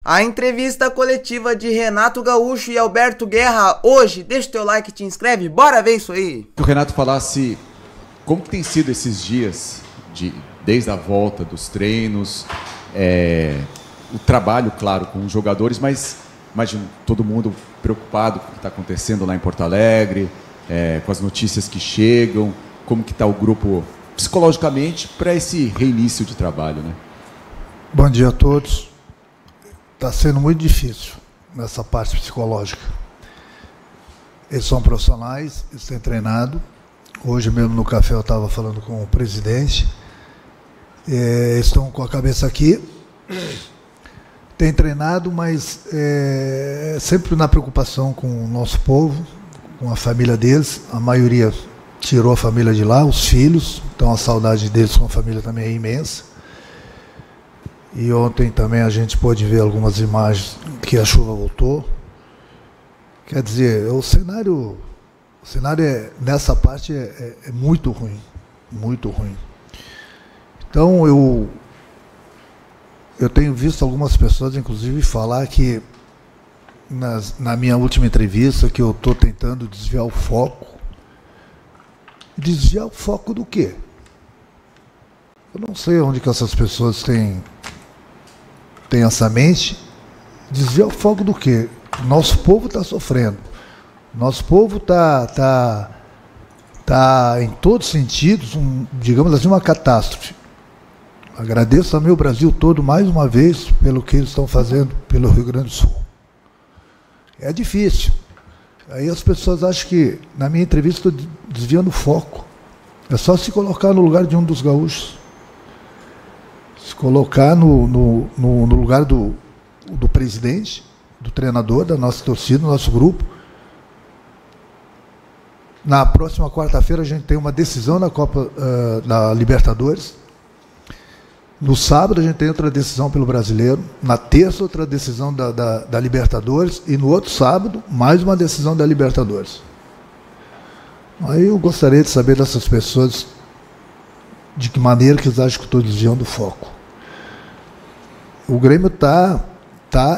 A entrevista coletiva de Renato Gaúcho e Alberto Guerra hoje. Deixa o teu like e te inscreve, bora ver isso aí. Que o Renato falasse como que tem sido esses dias, desde a volta dos treinos, o trabalho, claro, com os jogadores, mas imagino todo mundo preocupado com o que está acontecendo lá em Porto Alegre, com as notícias que chegam, como que está o grupo psicologicamente para esse reinício de trabalho, né? Bom dia a todos. Está sendo muito difícil nessa parte psicológica. Eles são profissionais, eles têm treinado. Hoje mesmo no café eu estava falando com o presidente. Eles estão com a cabeça aqui. Têm treinado, mas sempre na preocupação com o nosso povo, com a família deles. A maioria tirou a família de lá, os filhos. Então a saudade deles com a família também é imensa. E ontem também a gente pôde ver algumas imagens que a chuva voltou. Quer dizer, o cenário nessa parte é muito ruim, muito ruim. Então eu tenho visto algumas pessoas, inclusive, falar que na minha última entrevista que eu estou tentando desviar o foco. Desviar o foco do quê? Eu não sei onde que essas pessoas têm essa mente. Desviar o foco do quê? Nosso povo está sofrendo. Nosso povo está em todos os sentidos, digamos assim, uma catástrofe. Agradeço também o Brasil todo, mais uma vez, pelo que eles estão fazendo pelo Rio Grande do Sul. É difícil. Aí as pessoas acham que, na minha entrevista, estou desviando o foco. É só se colocar no lugar de um dos gaúchos. Se colocar no lugar do presidente, do treinador, da nossa torcida, do nosso grupo. Na próxima quarta-feira a gente tem uma decisão na Copa da Libertadores. No sábado a gente tem outra decisão pelo Brasileiro. Na terça outra decisão da Libertadores. E no outro sábado mais uma decisão da Libertadores. Aí eu gostaria de saber dessas pessoas de que maneira que eles acham que estou desviando o foco. O Grêmio está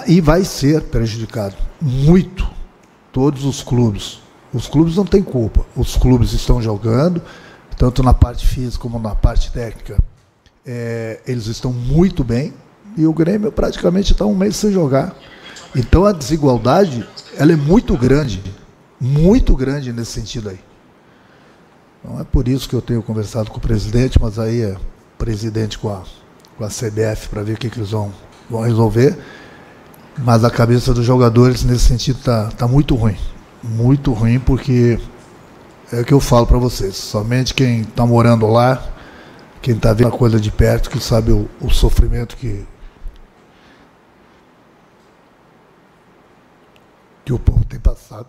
e vai ser prejudicado. Muito. Todos os clubes. Os clubes não têm culpa. Os clubes estão jogando, tanto na parte física como na parte técnica. Eles estão muito bem. E o Grêmio praticamente está um mês sem jogar. Então a desigualdade ela é muito grande nesse sentido aí. Então é por isso que eu tenho conversado com o presidente, mas aí é o presidente com a CBF para ver o que eles vão resolver. Mas a cabeça dos jogadores nesse sentido está muito ruim. Muito ruim, porque é o que eu falo para vocês. Somente quem está morando lá, quem está vendo a coisa de perto, que sabe o sofrimento que o povo tem passado.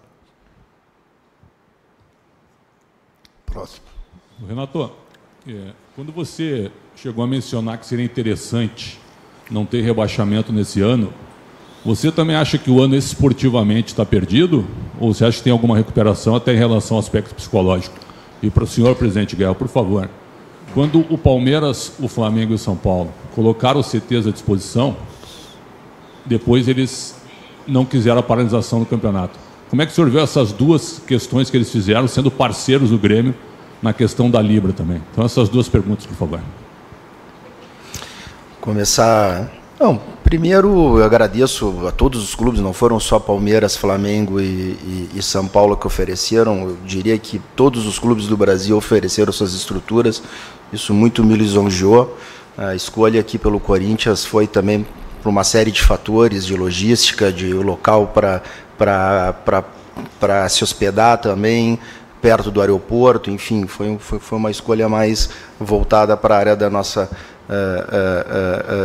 Próximo. Renato, quando você chegou a mencionar que seria interessante não ter rebaixamento nesse ano, você também acha que o ano esportivamente está perdido? Ou você acha que tem alguma recuperação até em relação ao aspecto psicológico? E para o senhor, presidente Guerra, por favor, quando o Palmeiras, o Flamengo e o São Paulo colocaram os CTs à disposição, depois eles não quiseram a paralisação do campeonato. Como é que o senhor vê essas duas questões que eles fizeram, sendo parceiros do Grêmio na questão da Libra também? Então, essas duas perguntas, por favor. Começar... Não, primeiro eu agradeço a todos os clubes, não foram só Palmeiras, Flamengo e São Paulo que ofereceram. Eu diria que todos os clubes do Brasil ofereceram suas estruturas. Isso muito me lisonjeou. A escolha aqui pelo Corinthians foi também por uma série de fatores, de logística, de local para se hospedar também, perto do aeroporto, enfim, foi uma escolha mais voltada para a área da nossa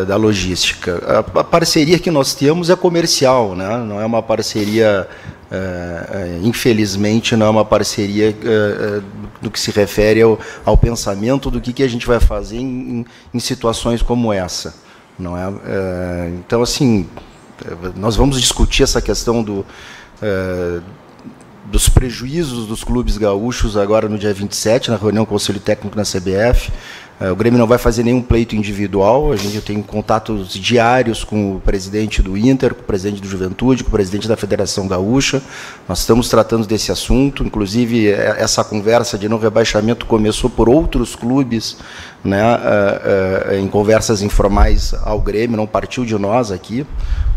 da logística. A parceria que nós temos é comercial, né? Não é uma parceria, infelizmente, não é uma parceria do que se refere ao pensamento do que a gente vai fazer em situações como essa. Não é? Então, assim, nós vamos discutir essa questão dos prejuízos dos clubes gaúchos agora no dia 27, na reunião do Conselho Técnico na CBF. O Grêmio não vai fazer nenhum pleito individual, a gente tem contatos diários com o presidente do Inter, com o presidente do Juventude, com o presidente da Federação Gaúcha. Nós estamos tratando desse assunto, inclusive essa conversa de não rebaixamento começou por outros clubes, né, em conversas informais ao Grêmio, não partiu de nós aqui.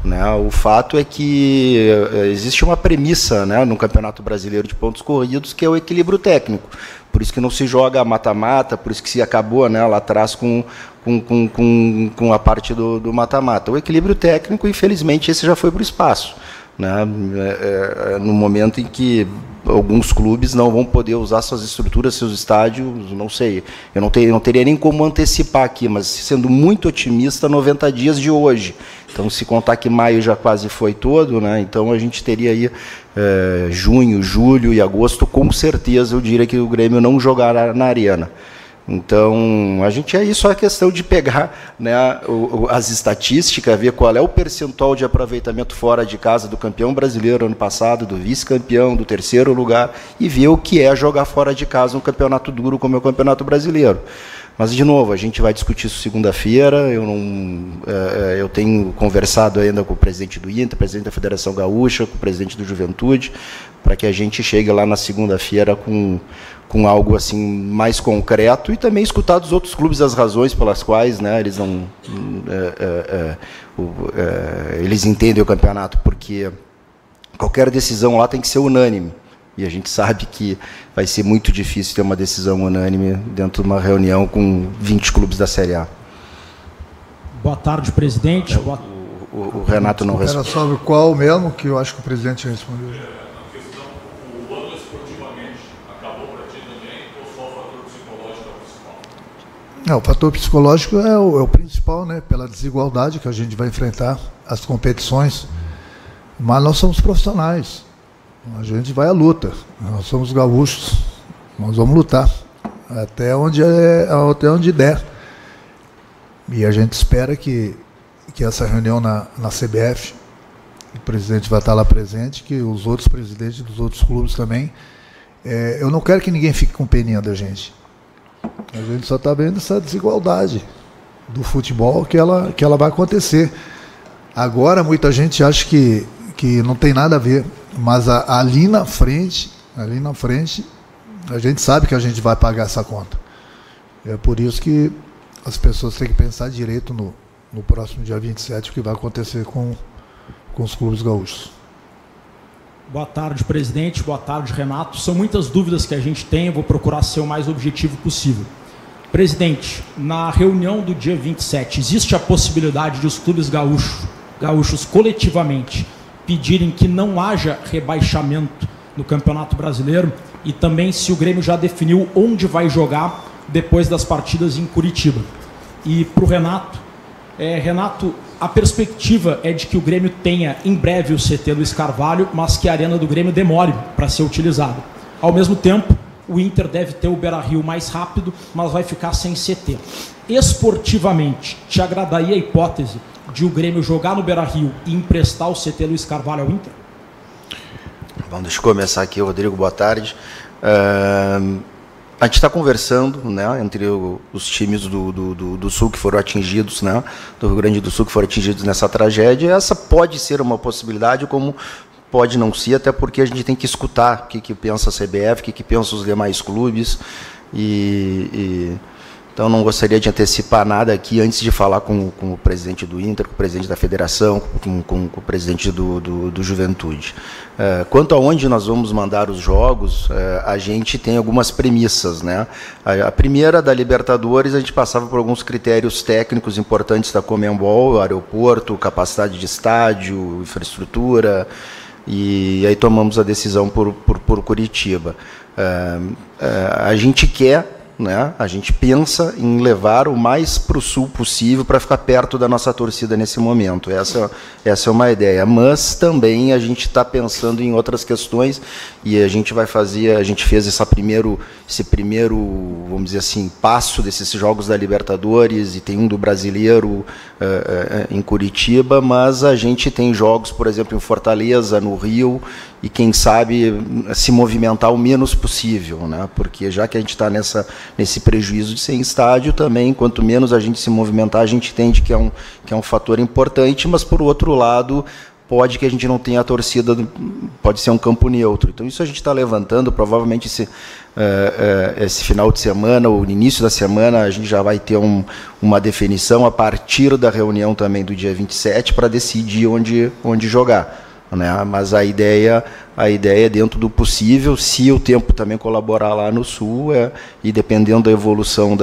Né. O fato é que existe uma premissa, né, no Campeonato Brasileiro de Pontos Corridos, que é o equilíbrio técnico. Por isso que não se joga mata-mata, por isso que se acabou, né, lá atrás com a parte do mata-mata. O equilíbrio técnico, infelizmente, esse já foi para o espaço. Né, no momento em que alguns clubes não vão poder usar suas estruturas, seus estádios, não sei, eu não teria nem como antecipar aqui, mas sendo muito otimista, 90 dias de hoje. Então, se contar que maio já quase foi todo, né, então a gente teria aí junho, julho e agosto, com certeza eu diria que o Grêmio não jogará na Arena. Então, a gente aí só é questão de pegar, né, as estatísticas, ver qual é o percentual de aproveitamento fora de casa do campeão brasileiro ano passado, do vice-campeão, do terceiro lugar, e ver o que é jogar fora de casa um campeonato duro como é o Campeonato Brasileiro. Mas, de novo, a gente vai discutir isso segunda-feira. Eu tenho conversado ainda com o presidente do Inter, presidente da Federação Gaúcha, com o presidente do Juventude, para que a gente chegue lá na segunda-feira com algo assim mais concreto e também escutar dos outros clubes as razões pelas quais, né, eles entendem o campeonato, porque qualquer decisão lá tem que ser unânime. E a gente sabe que vai ser muito difícil ter uma decisão unânime dentro de uma reunião com 20 clubes da Série A. Boa tarde, presidente. O Renato não respondeu. Era sobre qual mesmo, que eu acho que o presidente respondeu. A questão, o ano esportivamente acabou para ti também, ou só o fator psicológico é o principal? Não, o fator psicológico é o principal, né? Pela desigualdade que a gente vai enfrentar, as competições. Mas nós somos profissionais. A gente vai à luta. Nós somos gaúchos. Nós vamos lutar até onde der. E a gente espera que essa reunião na CBF, o presidente vai estar lá presente, que os outros presidentes dos outros clubes também. Eu não quero que ninguém fique com peninha da gente. A gente só está vendo essa desigualdade do futebol que ela vai acontecer. Agora muita gente acha que não tem nada a ver, mas ali na frente, a gente sabe que a gente vai pagar essa conta. É por isso que as pessoas têm que pensar direito no próximo dia 27 o que vai acontecer com os clubes gaúchos. Boa tarde, presidente. Boa tarde, Renato. São muitas dúvidas que a gente tem, eu vou procurar ser o mais objetivo possível. Presidente, na reunião do dia 27, existe a possibilidade de os clubes gaúchos coletivamente pedirem que não haja rebaixamento no Campeonato Brasileiro, e também se o Grêmio já definiu onde vai jogar depois das partidas em Curitiba? E para o Renato, Renato, a perspectiva é de que o Grêmio tenha em breve o CT Luiz Carvalho, mas que a arena do Grêmio demore para ser utilizada. Ao mesmo tempo, o Inter deve ter o Beira-Rio mais rápido, mas vai ficar sem CT. Esportivamente, te agradaria a hipótese de o Grêmio jogar no Beira-Rio e emprestar o CT Luiz Carvalho ao Inter? Bom, deixa eu começar aqui, Rodrigo, boa tarde. A gente está conversando, né, entre os times do Sul que foram atingidos, né, do Rio Grande do Sul que foram atingidos nessa tragédia. Essa pode ser uma possibilidade, como pode não ser, até porque a gente tem que escutar o que pensa a CBF, o que pensam os demais clubes. Então, não gostaria de antecipar nada aqui antes de falar com o presidente do Inter, com o presidente da Federação, com o presidente do Juventude. Quanto a onde nós vamos mandar os jogos, a gente tem algumas premissas, né? A primeira, da Libertadores, a gente passava por alguns critérios técnicos importantes da Conmebol, aeroporto, capacidade de estádio, infraestrutura, e aí tomamos a decisão por Curitiba. A gente quer, né, a gente pensa em levar o mais para o sul possível para ficar perto da nossa torcida nesse momento. Essa é uma ideia. Mas também a gente está pensando em outras questões e a gente fez esse primeiro, vamos dizer assim, passo desses jogos da Libertadores e tem um do Brasileiro em Curitiba, mas a gente tem jogos, por exemplo, em Fortaleza, no Rio, e quem sabe se movimentar o menos possível, né? Porque já que a gente está nesse prejuízo de sem estádio também, quanto menos a gente se movimentar, a gente entende que é um fator importante, mas por outro lado, pode que a gente não tenha a torcida, pode ser um campo neutro. Então isso a gente está levantando, provavelmente esse final de semana, ou no início da semana, a gente já vai ter uma definição a partir da reunião também do dia 27 para decidir onde jogar, né? Mas a ideia é dentro do possível, se o tempo também colaborar lá no Sul, e dependendo da evolução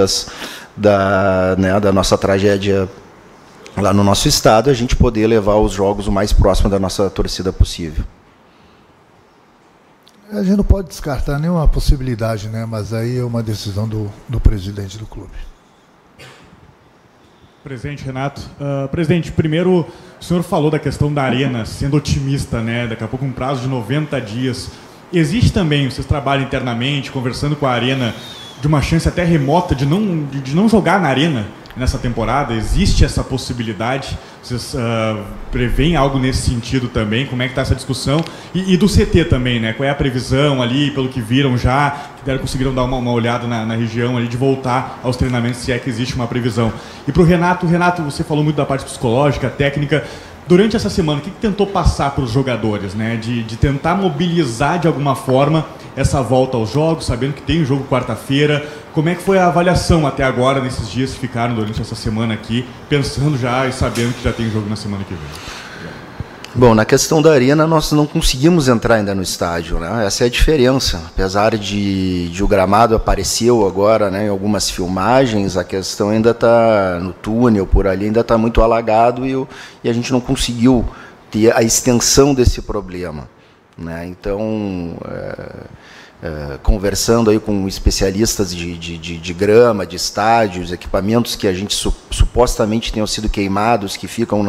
da nossa tragédia lá no nosso estado, a gente poder levar os jogos o mais próximo da nossa torcida possível. A gente não pode descartar nenhuma possibilidade, né? Mas aí é uma decisão do presidente do clube. Presidente Renato. Presidente, primeiro, o senhor falou da questão da arena, sendo otimista, né? Daqui a pouco um prazo de 90 dias. Existe também, vocês trabalham internamente, conversando com a arena, de uma chance até remota de não jogar na arena nessa temporada? Existe essa possibilidade? Vocês preveem algo nesse sentido também? Como é que está essa discussão? E do CT também, né? Qual é a previsão ali, pelo que viram já, que conseguiram dar uma olhada na região ali, de voltar aos treinamentos, se é que existe uma previsão. E para o Renato, você falou muito da parte psicológica, técnica. Durante essa semana, o que tentou passar para os jogadores, né? De tentar mobilizar de alguma forma essa volta aos jogos, sabendo que tem um jogo quarta-feira. Como é que foi a avaliação até agora, nesses dias que ficaram durante essa semana aqui, pensando já e sabendo que já tem jogo na semana que vem? Bom, na questão da arena, nós não conseguimos entrar ainda no estádio, né? Essa é a diferença. Apesar de o gramado apareceu agora, né, em algumas filmagens, a questão ainda está no túnel, por ali, ainda está muito alagado e a gente não conseguiu ter a extensão desse problema, né? Então, conversando aí com especialistas de grama, de estádios, equipamentos que a gente supostamente tenham sido queimados, que ficam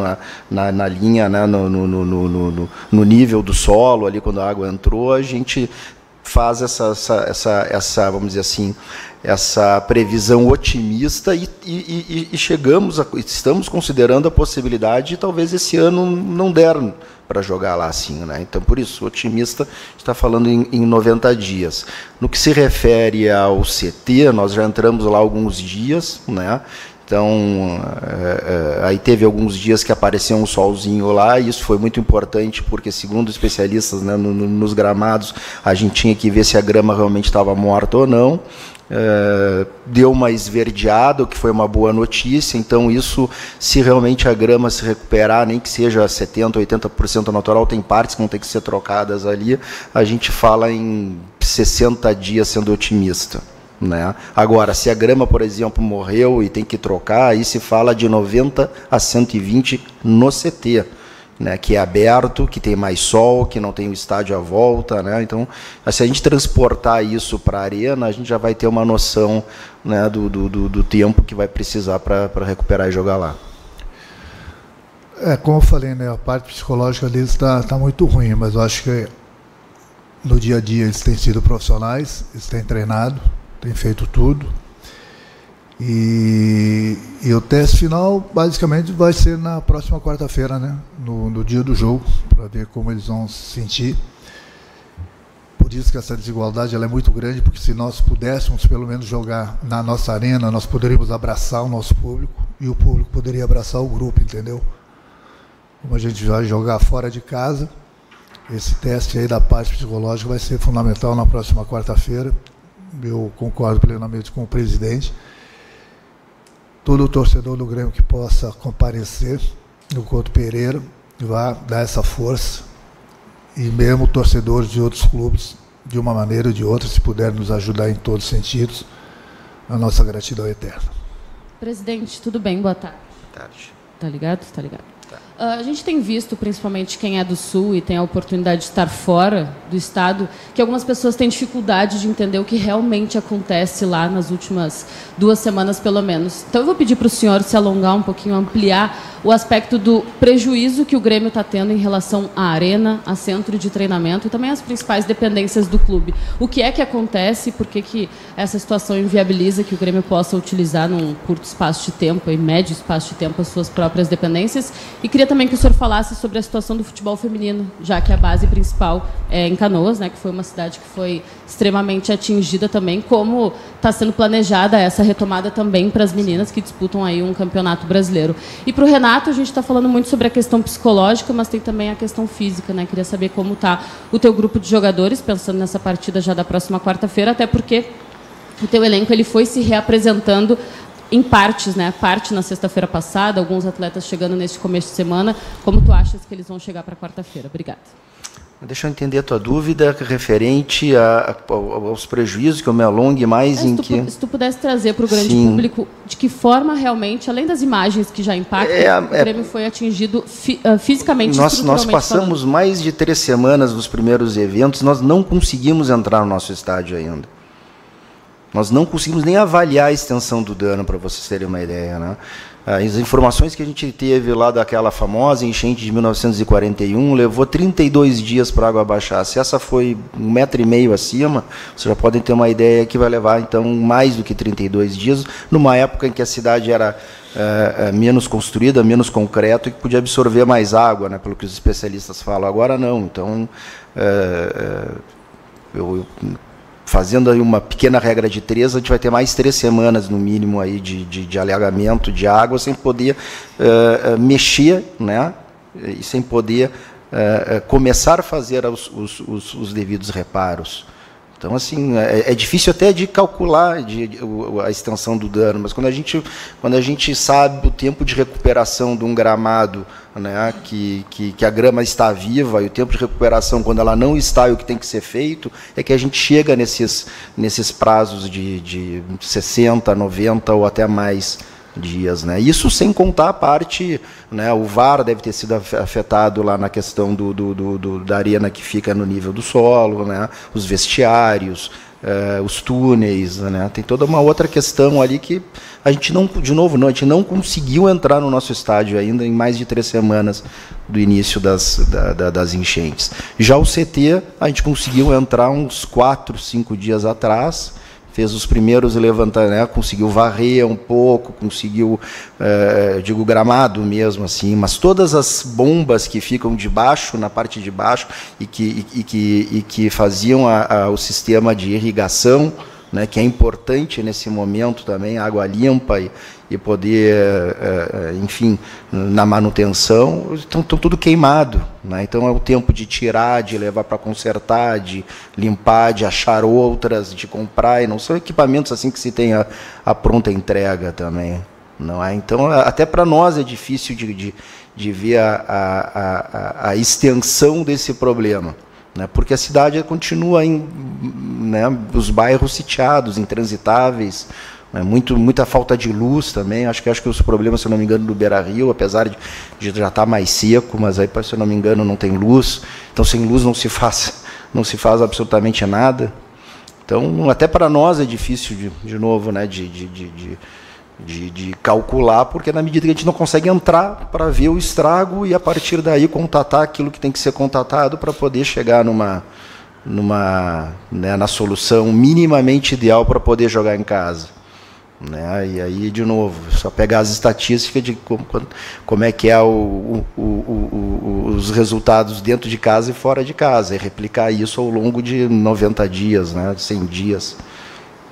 na linha, né, no nível do solo, ali quando a água entrou, a gente faz essa vamos dizer assim, essa previsão otimista e estamos considerando a possibilidade de talvez esse ano não der para jogar lá assim, né? Então, por isso, otimista, está falando em 90 dias. No que se refere ao CT, nós já entramos lá alguns dias, né? Então, aí teve alguns dias que apareceu um solzinho lá, e isso foi muito importante, porque, segundo especialistas, né, nos gramados, a gente tinha que ver se a grama realmente estava morta ou não. Deu uma esverdeada, o que foi uma boa notícia. Então isso, se realmente a grama se recuperar, nem que seja 70%, 80% natural, tem partes que vão ter que ser trocadas ali, a gente fala em 60 dias sendo otimista, né? Agora, se a grama, por exemplo, morreu e tem que trocar, aí se fala de 90 a 120 no CT, né, que é aberto, que tem mais sol, que não tem o estádio à volta, né? Então, se a gente transportar isso para a arena, a gente já vai ter uma noção, né, do tempo que vai precisar para recuperar e jogar lá. Como eu falei, né, a parte psicológica deles está muito ruim, mas eu acho que no dia a dia eles têm sido profissionais, eles têm treinado, têm feito tudo. E o teste final, basicamente, vai ser na próxima quarta-feira, né? No dia do jogo, para ver como eles vão se sentir. Por isso que essa desigualdade ela é muito grande, porque se nós pudéssemos, pelo menos, jogar na nossa arena, nós poderíamos abraçar o nosso público, e o público poderia abraçar o grupo, entendeu? Como a gente vai jogar fora de casa, esse teste aí da parte psicológica vai ser fundamental na próxima quarta-feira. Eu concordo plenamente com o presidente. Todo o torcedor do Grêmio que possa comparecer no Couto Pereira vai dar essa força, e mesmo torcedores de outros clubes, de uma maneira ou de outra, se puder nos ajudar em todos os sentidos, a nossa gratidão é eterna. Presidente, tudo bem? Boa tarde. Boa tarde. Tá ligado? Tá ligado. Tá. A gente tem visto, principalmente quem é do Sul e tem a oportunidade de estar fora do estado, que algumas pessoas têm dificuldade de entender o que realmente acontece lá nas últimas 2 semanas, pelo menos. Então, eu vou pedir para o senhor se alongar um pouquinho, ampliar o aspecto do prejuízo que o Grêmio está tendo em relação à arena, a centro de treinamento e também às principais dependências do clube. O que é que acontece, por que essa situação inviabiliza que o Grêmio possa utilizar num curto espaço de tempo, em médio espaço de tempo, as suas próprias dependências? E queria também que o senhor falasse sobre a situação do futebol feminino, já que a base principal é em Canoas, né, que foi uma cidade que foi extremamente atingida também, como está sendo planejada essa retomada também para as meninas que disputam aí um campeonato brasileiro. E para o Renato, a gente está falando muito sobre a questão psicológica, mas tem também a questão física, né? Queria saber como está o teu grupo de jogadores, pensando nessa partida já da próxima quarta-feira, até porque o teu elenco ele foi se reapresentando em partes, né? Parte na sexta-feira passada, alguns atletas chegando neste começo de semana. Como tu achas que eles vão chegar para quarta-feira? Obrigada. Deixa eu entender a tua dúvida referente aos prejuízos, que eu me alongue mais em que... Se tu pudesse trazer para o grande público de que forma realmente, além das imagens que já impactam, o Grêmio foi atingido fisicamente, nós passamos falando. Mais de 3 semanas dos primeiros eventos, nós não conseguimos entrar no nosso estádio ainda. Nós não conseguimos nem avaliar a extensão do dano, para vocês terem uma ideia, né? As informações que a gente teve lá daquela famosa enchente de 1941 levou 32 dias para a água baixar. Se essa foi 1,5 metro acima, vocês já podem ter uma ideia que vai levar, então, mais do que 32 dias, numa época em que a cidade era menos construída, menos concreto e que podia absorver mais água, né, pelo que os especialistas falam. Agora não. Então, fazendo aí uma pequena regra de 3, a gente vai ter mais 3 semanas, no mínimo, aí de alagamento de água, sem poder mexer, né? E sem poder começar a fazer os devidos reparos. Então, assim, é difícil até de calcular a extensão do dano, mas quando a gente sabe o tempo de recuperação de um gramado, né, que a grama está viva, e o tempo de recuperação quando ela não está e o que tem que ser feito, é que a gente chega nesses prazos de 60, 90 ou até mais dias, né? Isso sem contar a parte, né, o VAR deve ter sido afetado lá na questão da arena que fica no nível do solo, né, os vestiários, os túneis, né? Tem toda uma outra questão ali que a gente não, de novo, não, a gente não conseguiu entrar no nosso estádio ainda em mais de 3 semanas do início das enchentes. Já o CT, a gente conseguiu entrar uns 4, 5 dias atrás, fez os primeiros levantamentos, né, conseguiu varrer um pouco, conseguiu, digo, gramado mesmo, assim, mas todas as bombas que ficam debaixo, na parte de baixo, e que faziam o sistema de irrigação, né, que é importante nesse momento também, água limpa e poder, enfim, na manutenção, estão tudo queimado, né? Então é o tempo de tirar, de levar para consertar, de limpar, de achar outras, de comprar, e não são equipamentos assim que se tem a pronta entrega também, não é? Então até para nós é difícil de ver a extensão desse problema, né? Porque a cidade continua né, os bairros sitiados, intransitáveis, né, muita falta de luz também. Acho que os problemas, se eu não me engano, do Beira-Rio, apesar de já estar mais seco, mas aí, se eu não me engano, não tem luz. Então, sem luz não se faz absolutamente nada. Então, até para nós é difícil, de novo, né, de calcular, porque na medida que a gente não consegue entrar para ver o estrago e, a partir daí, contatar aquilo que tem que ser contatado para poder chegar né, na solução minimamente ideal para poder jogar em casa, né? E aí, de novo, só pegar as estatísticas de como é que é os resultados dentro de casa e fora de casa, e replicar isso ao longo de 90 dias, né, 100 dias.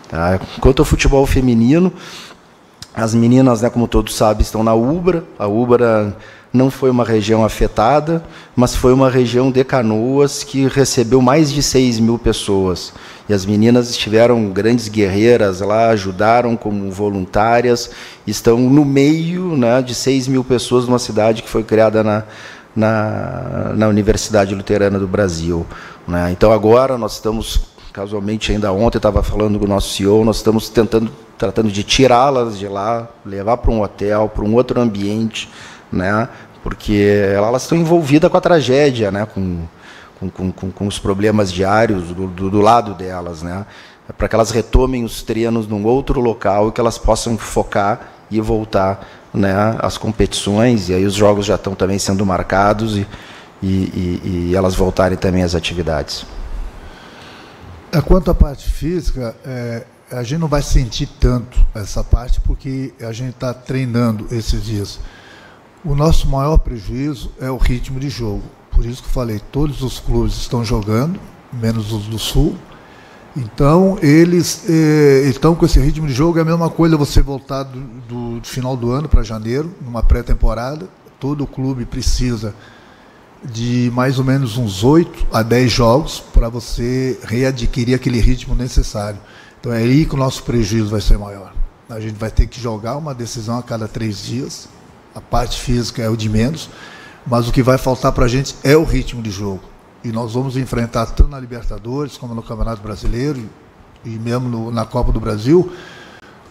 Tá? Quanto ao futebol feminino, as meninas, né, como todos sabem, estão na Ubra. A Ubra não foi uma região afetada, mas foi uma região de Canoas que recebeu mais de 6 mil pessoas. E as meninas estiveram grandes guerreiras lá, ajudaram como voluntárias, estão no meio, né, de 6 mil pessoas numa cidade que foi criada na Universidade Luterana do Brasil, né? Então agora nós estamos, casualmente ainda ontem estava falando com o nosso CEO, nós estamos tratando de tirá-las de lá, levar para um hotel, para um outro ambiente, né, porque elas estão envolvidas com a tragédia, né? Com os problemas diários do lado delas, né? Para que elas retomem os treinos num outro local e que elas possam focar e voltar, né, às competições, e aí os jogos já estão também sendo marcados e elas voltarem também às atividades. Quanto à parte física, a gente não vai sentir tanto essa parte porque a gente está treinando esses dias. O nosso maior prejuízo é o ritmo de jogo. Por isso que eu falei, todos os clubes estão jogando, menos os do Sul. Então, eles estão com esse ritmo de jogo. É a mesma coisa você voltar do final do ano para janeiro, numa pré-temporada. Todo clube precisa de mais ou menos uns 8 a 10 jogos para você readquirir aquele ritmo necessário. Então, é aí que o nosso prejuízo vai ser maior. A gente vai ter que jogar uma decisão a cada 3 dias. A parte física é o de menos, mas o que vai faltar para a gente é o ritmo de jogo. E nós vamos enfrentar tanto na Libertadores como no Campeonato Brasileiro e mesmo na Copa do Brasil,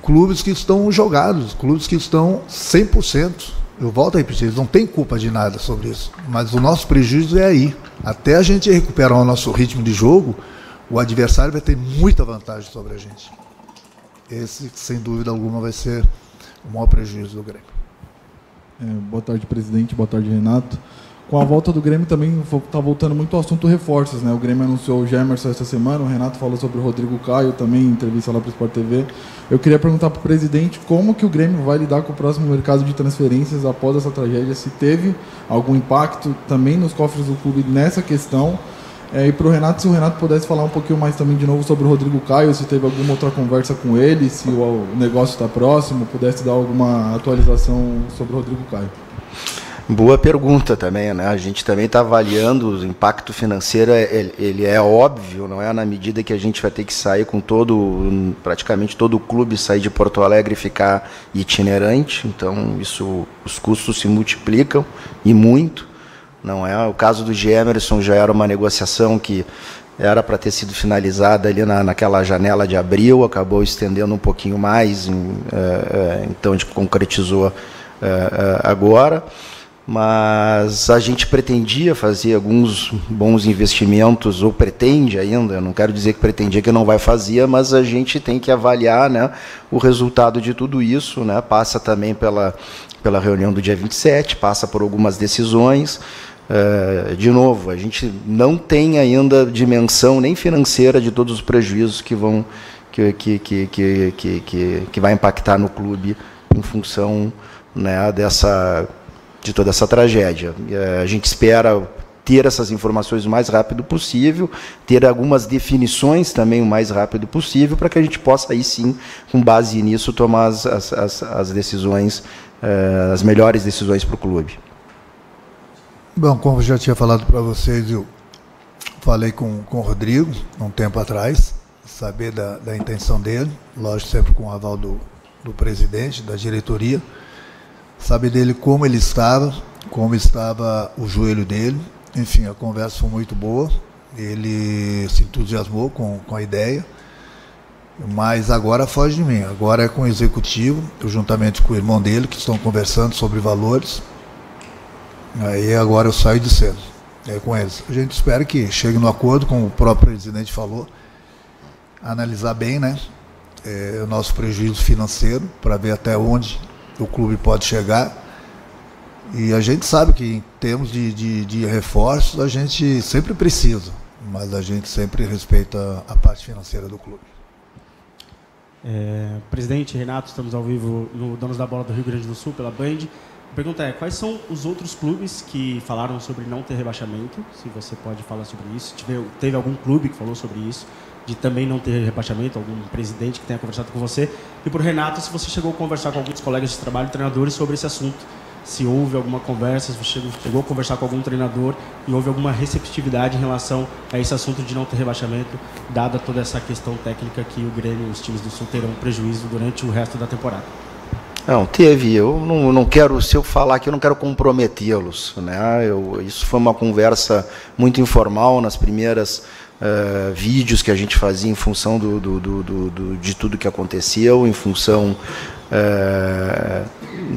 clubes que estão jogados, clubes que estão 100%. Eu volto a repetir, eles não têm culpa de nada sobre isso, mas o nosso prejuízo é aí. Até a gente recuperar o nosso ritmo de jogo, o adversário vai ter muita vantagem sobre a gente. Esse, sem dúvida alguma, vai ser o maior prejuízo do Grêmio. Boa tarde, presidente. Boa tarde, Renato. Com a volta do Grêmio também está voltando muito ao assunto reforços, né? O Grêmio anunciou o Gemerson essa semana, o Renato falou sobre o Rodrigo Caio também, em entrevista lá para o Sport TV. Eu queria perguntar para o presidente como que o Grêmio vai lidar com o próximo mercado de transferências após essa tragédia, se teve algum impacto também nos cofres do clube nessa questão. E para o Renato, se o Renato pudesse falar um pouquinho mais também de novo sobre o Rodrigo Caio, se teve alguma outra conversa com ele, se o negócio está próximo, pudesse dar alguma atualização sobre o Rodrigo Caio. Boa pergunta também, né? A gente também está avaliando o impacto financeiro, ele é óbvio, não é? Na medida que a gente vai ter que sair com praticamente todo o clube sair de Porto Alegre e ficar itinerante, então os custos se multiplicam e muito, não é? O caso do Gemerson já era uma negociação que era para ter sido finalizada ali naquela janela de abril, acabou estendendo um pouquinho mais, então a gente concretizou agora. Mas a gente pretendia fazer alguns bons investimentos, ou pretende ainda, eu não quero dizer que pretendia que não vai fazer, mas a gente tem que avaliar, né, o resultado de tudo isso, né, passa também pela reunião do dia 27, passa por algumas decisões. De novo, a gente não tem ainda dimensão nem financeira de todos os prejuízos que vai impactar no clube em função, né, de toda essa tragédia. A gente espera ter essas informações o mais rápido possível, ter algumas definições também o mais rápido possível, para que a gente possa aí sim, com base nisso, tomar as decisões, as melhores decisões para o clube. Bom, como eu já tinha falado para vocês, eu falei com o Rodrigo um tempo atrás, saber da intenção dele, lógico, sempre com o aval do presidente, da diretoria, saber dele como estava o joelho dele. Enfim, a conversa foi muito boa, ele se entusiasmou com a ideia, mas agora foge de mim, agora é com o executivo, eu, juntamente com o irmão dele, que estão conversando sobre valores, aí agora eu saio de cena, com eles. A gente espera que chegue no acordo, como o próprio presidente falou, analisar bem, né, o nosso prejuízo financeiro, para ver até onde o clube pode chegar, e a gente sabe que em termos de reforços a gente sempre precisa, mas a gente sempre respeita a parte financeira do clube. Presidente Renato, estamos ao vivo no Donos da Bola do Rio Grande do Sul pela Band. A pergunta é, quais são os outros clubes que falaram sobre não ter rebaixamento? Se você pode falar sobre isso. Teve algum clube que falou sobre isso, de também não ter rebaixamento, algum presidente que tenha conversado com você? E para o Renato, se você chegou a conversar com alguns colegas de trabalho, treinadores, sobre esse assunto, se houve alguma conversa, se você chegou a conversar com algum treinador e houve alguma receptividade em relação a esse assunto de não ter rebaixamento, dada toda essa questão técnica que o Grêmio e os times do Sul terão prejuízo durante o resto da temporada. Não, teve. Eu não quero, se eu falar que eu não quero comprometê-los, né? Isso foi uma conversa muito informal nas primeiras vídeos que a gente fazia em função de tudo que aconteceu, em função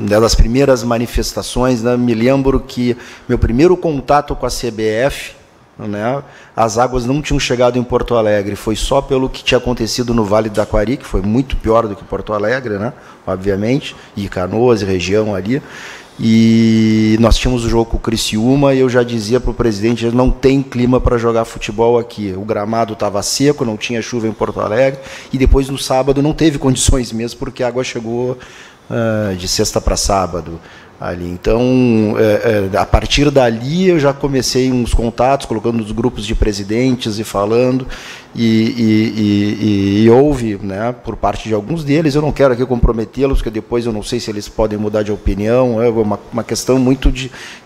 das primeiras manifestações, né? Me lembro que meu primeiro contato com a CBF, né, as águas não tinham chegado em Porto Alegre, foi só pelo que tinha acontecido no Vale do Taquari, que foi muito pior do que Porto Alegre, né, obviamente, e Canoas e região ali. E nós tínhamos o jogo com o Criciúma e eu já dizia para o presidente, não tem clima para jogar futebol aqui. O gramado estava seco, não tinha chuva em Porto Alegre, e depois no sábado não teve condições mesmo, porque a água chegou de sexta para sábado ali. Então, a partir dali eu já comecei uns contatos, colocando nos grupos de presidentes e falando, e houve, né, por parte de alguns deles, eu não quero aqui comprometê-los, porque depois eu não sei se eles podem mudar de opinião, é uma questão muito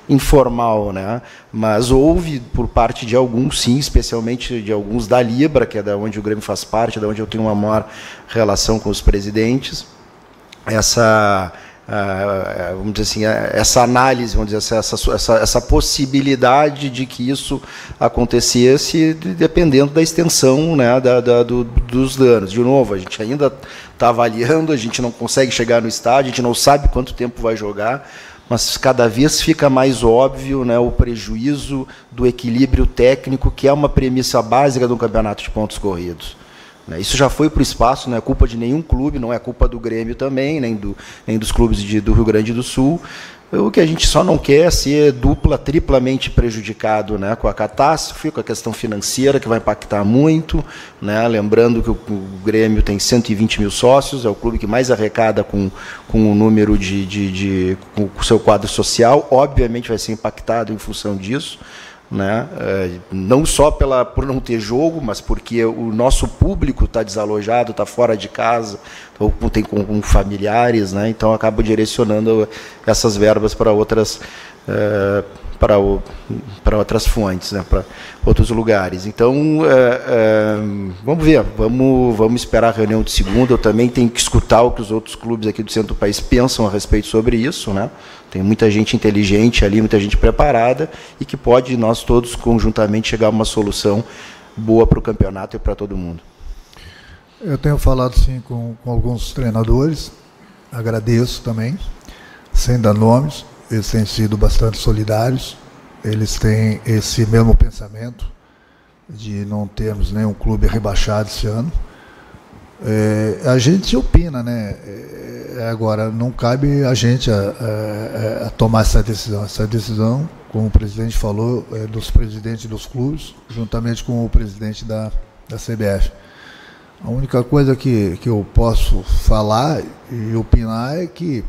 informal, né, mas houve por parte de alguns, sim, especialmente de alguns da Libra, que é da onde o Grêmio faz parte, da onde eu tenho uma maior relação com os presidentes, vamos dizer assim, essa análise, vamos dizer, essa possibilidade de que isso acontecesse, dependendo da extensão, né, dos danos. De novo, a gente ainda está avaliando, a gente não consegue chegar no estádio, a gente não sabe quanto tempo vai jogar, mas cada vez fica mais óbvio, né, o prejuízo do equilíbrio técnico, que é uma premissa básica de um campeonato de pontos corridos. Isso já foi para o espaço, não é culpa de nenhum clube, não é culpa do Grêmio também, nem dos clubes do Rio Grande do Sul. O que a gente só não quer é ser triplamente prejudicado, né, com a catástrofe, com a questão financeira, que vai impactar muito, né, lembrando que o Grêmio tem 120 mil sócios, é o clube que mais arrecada com o número com o seu quadro social, obviamente vai ser impactado em função disso. Né? Não só por não ter jogo, mas porque o nosso público está desalojado, está fora de casa, ou tem com familiares, né? Então acaba direcionando essas verbas para outras outras fontes, né? Para outros lugares. Então vamos ver, vamos esperar a reunião de segunda. Eu também tenho que escutar o que os outros clubes aqui do centro do país pensam a respeito sobre isso, né? Tem muita gente inteligente ali, muita gente preparada, e que pode, nós todos conjuntamente, chegar a uma solução boa para o campeonato e para todo mundo. Eu tenho falado, sim, com alguns treinadores, agradeço também, sem dar nomes, eles têm sido bastante solidários, eles têm esse mesmo pensamento de não termos nenhum clube rebaixado esse ano. A gente opina, né? Agora, não cabe a gente a tomar essa decisão. Essa decisão, como o presidente falou, é dos presidentes dos clubes, juntamente com o presidente da CBF. A única coisa que eu posso falar e opinar é que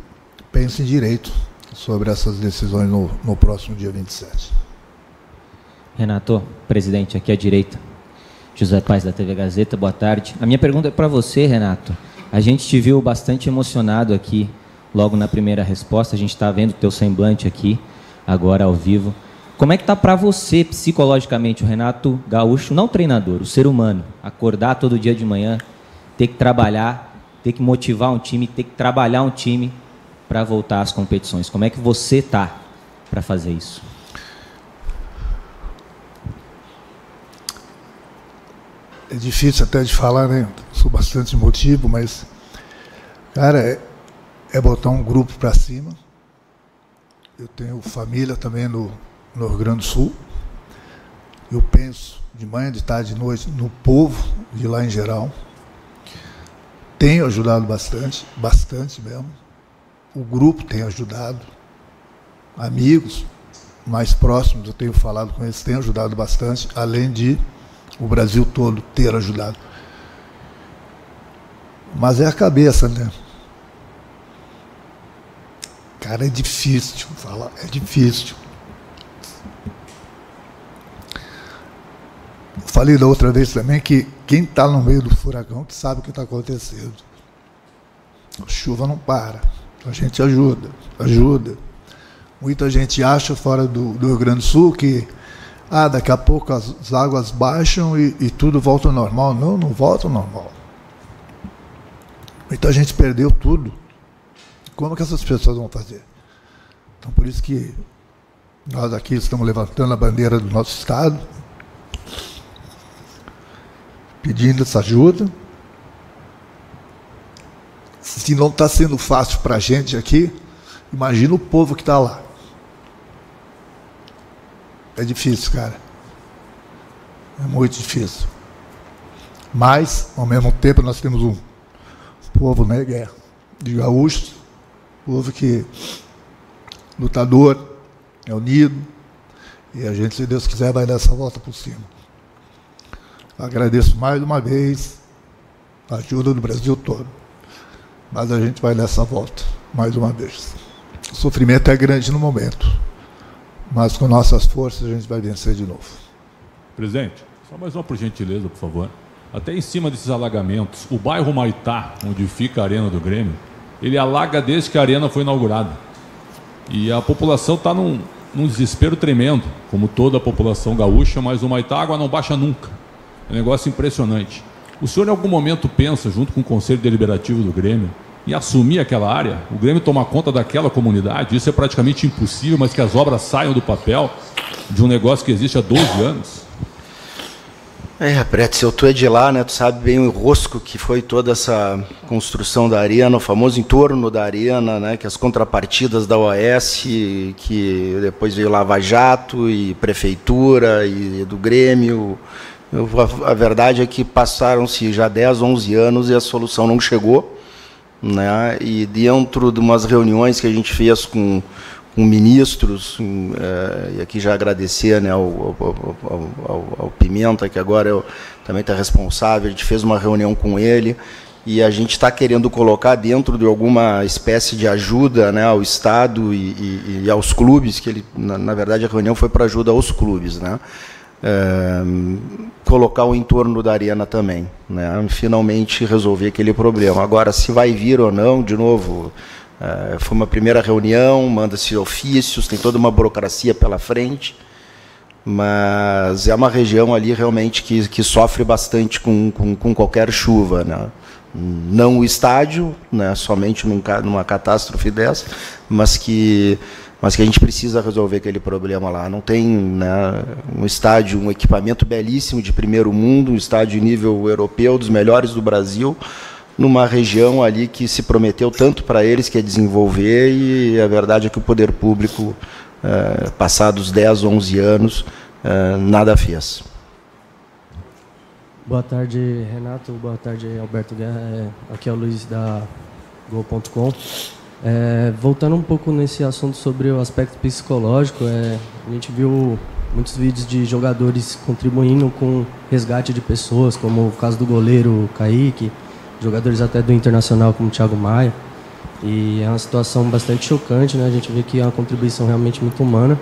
pensem direito sobre essas decisões no próximo dia 27. Renato, presidente, aqui à direita. José Paes, da TV Gazeta, boa tarde. A minha pergunta é para você, Renato. A gente te viu bastante emocionado aqui, logo na primeira resposta. A gente está vendo o teu semblante aqui, agora ao vivo. Como é que está para você, psicologicamente, o Renato Gaúcho, não o treinador, o ser humano, acordar todo dia de manhã, ter que trabalhar, ter que motivar um time, ter que trabalhar um time para voltar às competições? Como é que você está para fazer isso? É difícil até de falar, né? Sou bastante emotivo, mas, cara, é botar um grupo para cima. Eu tenho família também no Rio Grande do Sul. Eu penso de manhã, de tarde, de noite no povo de lá em geral. Tenho ajudado bastante, bastante mesmo. O grupo tem ajudado. Amigos mais próximos, eu tenho falado com eles, têm ajudado bastante, além de o Brasil todo ter ajudado. Mas é a cabeça, né? Cara, é difícil falar, é difícil. Eu falei da outra vez também que quem está no meio do furacão que sabe o que está acontecendo. A chuva não para, a gente ajuda. Muita gente acha fora do Rio Grande do Sul que daqui a pouco as águas baixam e tudo volta ao normal. Não volta ao normal. Muita gente perdeu tudo. Como que essas pessoas vão fazer? Então, por isso que nós aqui estamos levantando a bandeira do nosso Estado, pedindo essa ajuda, Se não está sendo fácil para a gente aqui, imagina o povo que está lá. É difícil, cara. É muito difícil. Mas, ao mesmo tempo, nós temos um povo, né, guerra, de gaúchos, povo que lutador, é unido, e a gente, se Deus quiser, vai dar essa volta por cima. Agradeço mais uma vez a ajuda do Brasil todo, mas a gente vai dar essa volta, mais uma vez. O sofrimento é grande no momento, mas com nossas forças a gente vai vencer de novo. Presidente, só mais uma por gentileza, por favor. Até em cima desses alagamentos, o bairro Maitá, onde fica a Arena do Grêmio, ele alaga desde que a arena foi inaugurada. E a população está num desespero tremendo, como toda a população gaúcha, mas o Maitá a água não baixa nunca. É um negócio impressionante. O senhor em algum momento pensa, junto com o Conselho Deliberativo do Grêmio, em assumir aquela área, o Grêmio tomar conta daquela comunidade? Isso é praticamente impossível, mas que as obras saiam do papel de um negócio que existe há 12 anos? Preto, se tu é de lá, né, tu sabe bem o rosco que foi toda essa construção da arena, o famoso entorno da arena, né, que as contrapartidas da OAS, que depois veio Lava Jato e Prefeitura e do Grêmio. A verdade é que passaram-se já 10, 11 anos e a solução não chegou, né, e dentro de umas reuniões que a gente fez com ministros, e aqui já agradecer, né, ao Pimenta, que agora também está responsável, a gente fez uma reunião com ele, e a gente está querendo colocar dentro de alguma espécie de ajuda, né, ao Estado e aos clubes, que ele, na verdade a reunião foi para ajuda aos clubes, né, colocar o entorno da arena também, né, finalmente resolver aquele problema. Agora, se vai vir ou não, de novo, foi uma primeira reunião, manda-se ofícios, tem toda uma burocracia pela frente, mas é uma região ali realmente que sofre bastante com qualquer chuva, né? Não o estádio, né, somente numa catástrofe dessa, mas que a gente precisa resolver aquele problema lá. Não tem, né, um estádio, um equipamento belíssimo de primeiro mundo, um estádio de nível europeu, dos melhores do Brasil, numa região ali que se prometeu tanto para eles, que é desenvolver, e a verdade é que o poder público, passados 10, 11 anos, nada fez. Boa tarde, Renato. Boa tarde, Alberto Guerra. Aqui é o Luiz da Gol.com. Voltando um pouco nesse assunto sobre o aspecto psicológico, a gente viu muitos vídeos de jogadores contribuindo com resgate de pessoas, como o caso do goleiro Kaique, jogadores até do Internacional como o Thiago Maia, e é uma situação bastante chocante, né? A gente vê que é uma contribuição realmente muito humana.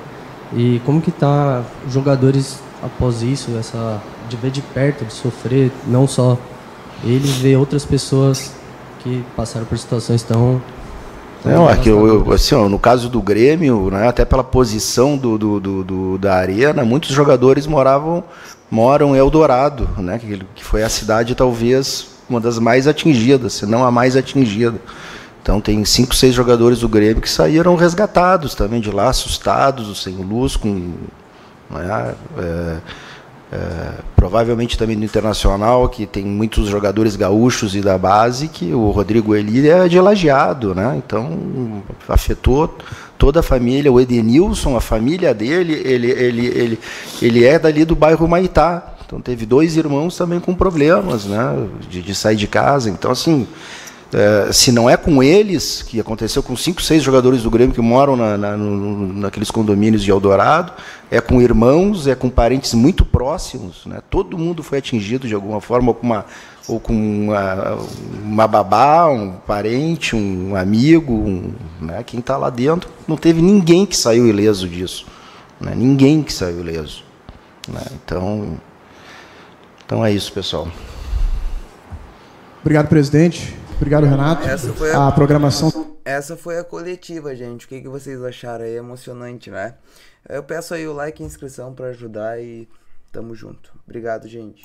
E como que tá os jogadores após isso, de ver de perto, de sofrer, não só eles, ver outras pessoas que passaram por situações tão... Não, é que assim, no caso do Grêmio, né, até pela posição da arena, muitos jogadores moram em Eldorado, né, que foi a cidade talvez uma das mais atingidas, se não a mais atingida. Então tem 5, 6 jogadores do Grêmio que saíram resgatados também de lá, assustados, sem luz, provavelmente também do Internacional, que tem muitos jogadores gaúchos e da base, que o Rodrigo Eli é de Lajeado, né? Então afetou toda a família. O Edenilson, a família dele, ele é dali do bairro Maitá. Então teve 2 irmãos também com problemas, né, de sair de casa. Então, assim, se não é com eles, que aconteceu com 5, 6 jogadores do Grêmio que moram naqueles condomínios de Eldorado, é com irmãos, é com parentes muito próximos, né? Todo mundo foi atingido de alguma forma, ou com uma babá, um parente, um amigo, né? Quem está lá dentro, não teve ninguém que saiu ileso disso, né? Ninguém que saiu ileso, né? Então é isso, pessoal. Obrigado, presidente. Obrigado, Renato. Essa foi a programação. Essa foi a coletiva, gente. O que vocês acharam aí? Emocionante, né? Eu peço aí o like e inscrição para ajudar e tamo junto. Obrigado, gente.